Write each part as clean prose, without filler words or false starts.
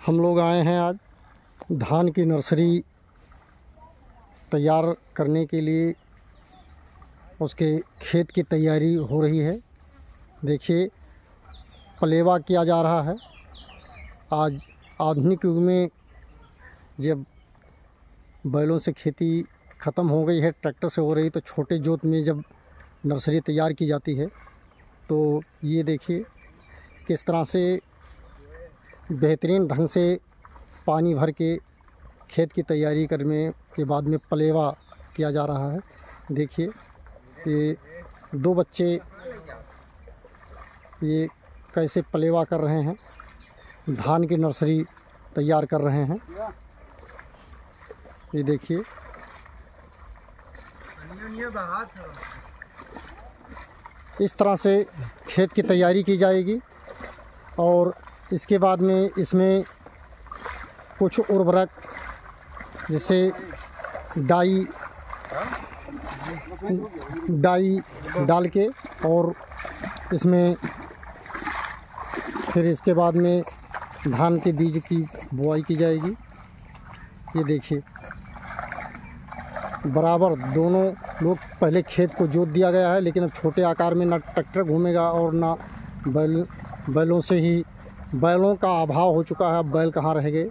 हम लोग आए हैं आज धान की नर्सरी तैयार करने के लिए। उसके खेत की तैयारी हो रही है। देखिए, पलेवा किया जा रहा है। आज आधुनिक युग में जब बैलों से खेती ख़त्म हो गई है, ट्रैक्टर से हो रही, तो छोटे जोत में जब नर्सरी तैयार की जाती है तो ये देखिए किस तरह से बेहतरीन ढंग से पानी भर के खेत की तैयारी करने के बाद में पलेवा किया जा रहा है। देखिए, ये दो बच्चे ये कैसे पलेवा कर रहे हैं, धान की नर्सरी तैयार कर रहे हैं। ये देखिए, इस तरह से खेत की तैयारी की जाएगी और इसके बाद में इसमें कुछ उर्वरक जैसे डाई डाल के और इसमें फिर इसके बाद में धान के बीज की बुआई की जाएगी। ये देखिए, बराबर दोनों लोग पहले खेत को जोत दिया गया है, लेकिन अब छोटे आकार में ना ट्रैक्टर घूमेगा और ना बैलों से ही, बैलों का अभाव हो चुका है। अब बैल कहाँ रह गए।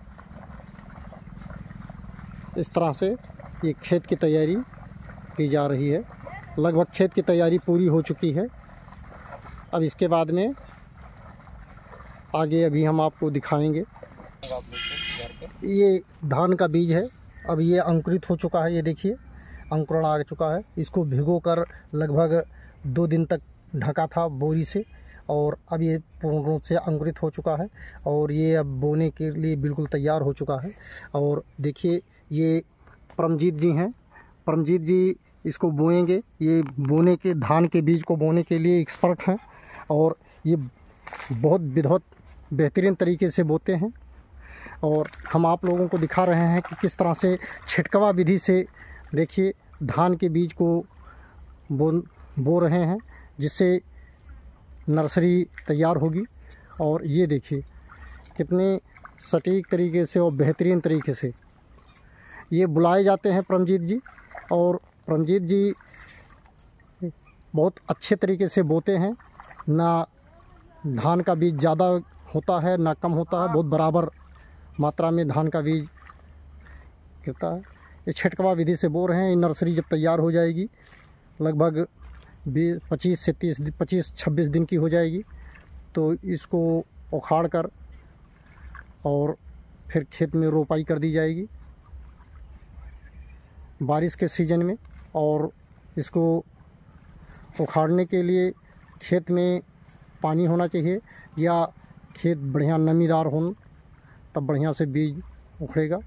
इस तरह से ये खेत की तैयारी की जा रही है। लगभग खेत की तैयारी पूरी हो चुकी है। अब इसके बाद में आगे अभी हम आपको दिखाएंगे। ये धान का बीज है, अब ये अंकुरित हो चुका है। ये देखिए, अंकुरण आ चुका है। इसको भिगोकर लगभग 2 दिन तक ढका था बोरी से और अब ये पूर्ण रूप से अंकुरित हो चुका है और ये अब बोने के लिए बिल्कुल तैयार हो चुका है। और देखिए, ये परमजीत जी हैं। परमजीत जी इसको बोएंगे। ये बोने के, धान के बीज को बोने के लिए एक्सपर्ट हैं और ये बहुत बेहतरीन तरीके से बोते हैं। और हम आप लोगों को दिखा रहे हैं कि किस तरह से छिटकवा विधि से, देखिए, धान के बीज को बो रहे हैं, जिससे नर्सरी तैयार होगी। और ये देखिए कितने सटीक तरीके से और बेहतरीन तरीके से ये बुलाए जाते हैं परमजीत जी। और परमजीत जी बहुत अच्छे तरीके से बोते हैं। ना धान का बीज ज़्यादा होता है ना कम होता है, बहुत बराबर मात्रा में धान का बीज गिरता है। ये छिटकवा विधि से बो रहे हैं। ये नर्सरी जब तैयार हो जाएगी लगभग 25-26 दिन की हो जाएगी, तो इसको उखाड़ कर और फिर खेत में रोपाई कर दी जाएगी बारिश के सीज़न में। और इसको उखाड़ने के लिए खेत में पानी होना चाहिए या खेत बढ़िया नमीदार हो, तब बढ़िया से बीज उखड़ेगा।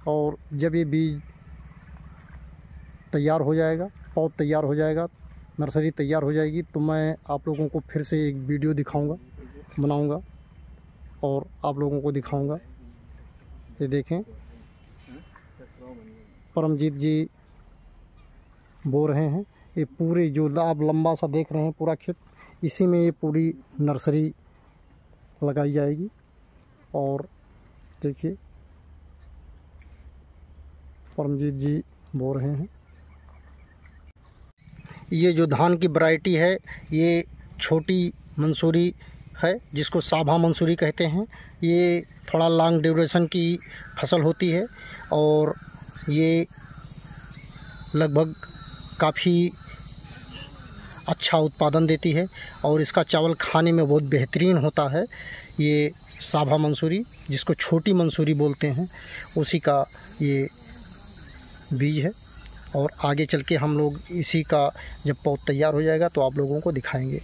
और जब ये बीज तैयार हो जाएगा, पौध तैयार हो जाएगा, नर्सरी तैयार हो जाएगी, तो मैं आप लोगों को फिर से एक वीडियो दिखाऊंगा, बनाऊंगा और आप लोगों को दिखाऊंगा। ये देखें, परमजीत जी बो रहे हैं। ये पूरे जो आप लंबा सा देख रहे हैं पूरा खेत, इसी में ये पूरी नर्सरी लगाई जाएगी। और देखिए, परमजीत जी बो रहे हैं। ये जो धान की वैरायटी है, ये छोटी मंसूरी है, जिसको साभा मंसूरी कहते हैं। ये थोड़ा लॉन्ग ड्यूरेशन की फसल होती है और ये लगभग काफ़ी अच्छा उत्पादन देती है और इसका चावल खाने में बहुत बेहतरीन होता है। ये साभा मंसूरी, जिसको छोटी मंसूरी बोलते हैं, उसी का ये बीज है। और आगे चल के हम लोग इसी का जब पौध तैयार हो जाएगा तो आप लोगों को दिखाएंगे।